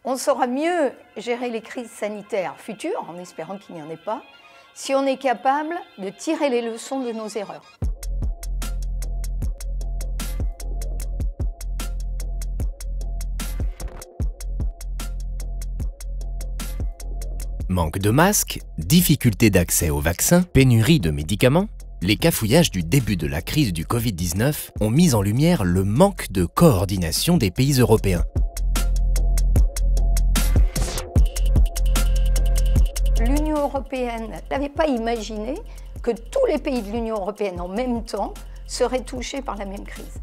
On saura mieux gérer les crises sanitaires futures, en espérant qu'il n'y en ait pas, si on est capable de tirer les leçons de nos erreurs. Manque de masques, difficulté d'accès aux vaccins, pénurie de médicaments, les cafouillages du début de la crise du Covid-19 ont mis en lumière le manque de coordination des pays européens. L'Union européenne n'avait pas imaginé que tous les pays de l'Union européenne en même temps seraient touchés par la même crise.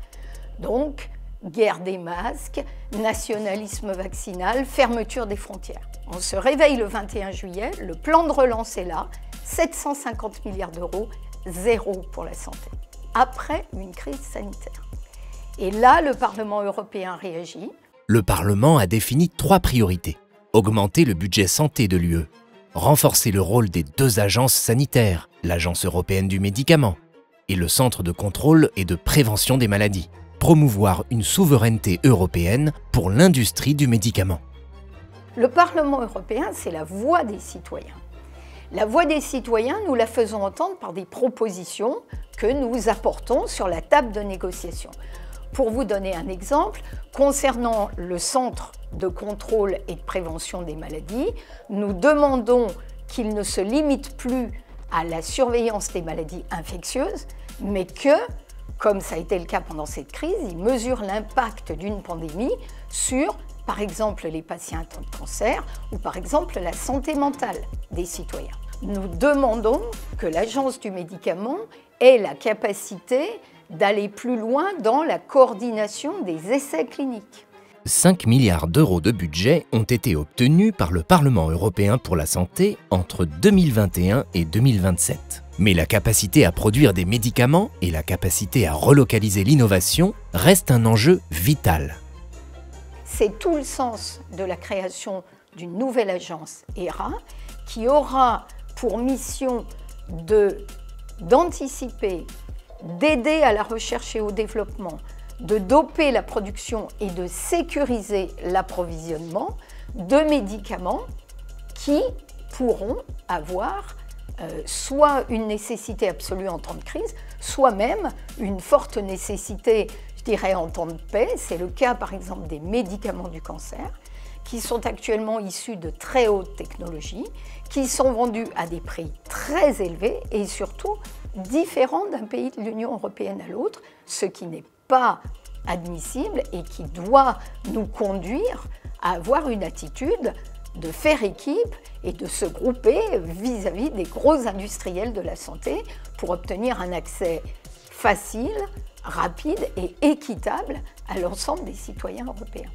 Donc, guerre des masques, nationalisme vaccinal, fermeture des frontières. On se réveille le 21 juillet, le plan de relance est là, 750 milliards d'euros, zéro pour la santé, après une crise sanitaire. Et là, le Parlement européen réagit. Le Parlement a défini 3 priorités. Augmenter le budget santé de l'UE, renforcer le rôle des 2 agences sanitaires, l'Agence européenne du médicament et le Centre de contrôle et de prévention des maladies, promouvoir une souveraineté européenne pour l'industrie du médicament. Le Parlement européen, c'est la voix des citoyens. La voix des citoyens, nous la faisons entendre par des propositions que nous apportons sur la table de négociation. Pour vous donner un exemple, concernant le Centre de contrôle et de prévention des maladies, nous demandons qu'il ne se limite plus à la surveillance des maladies infectieuses, mais que, comme ça a été le cas pendant cette crise, il mesure l'impact d'une pandémie sur, par exemple, les patients atteints de cancer ou par exemple la santé mentale des citoyens. Nous demandons que l'Agence du médicament ait la capacité d'aller plus loin dans la coordination des essais cliniques. 5 milliards d'euros de budget ont été obtenus par le Parlement européen pour la santé entre 2021 et 2027. Mais la capacité à produire des médicaments et la capacité à relocaliser l'innovation restent un enjeu vital. C'est tout le sens de la création d'une nouvelle agence HERA qui aura pour mission d'anticiper, d'aider à la recherche et au développement, de doper la production et de sécuriser l'approvisionnement de médicaments qui pourront avoir soit une nécessité absolue en temps de crise, soit même une forte nécessité, je dirais, en temps de paix. C'est le cas par exemple des médicaments du cancer, qui sont actuellement issus de très haute technologie, qui sont vendus à des prix très élevés et surtout différents d'un pays de l'Union européenne à l'autre, ce qui n'est pas admissible et qui doit nous conduire à avoir une attitude de faire équipe et de se grouper vis-à-vis des gros industriels de la santé pour obtenir un accès facile, rapide et équitable à l'ensemble des citoyens européens.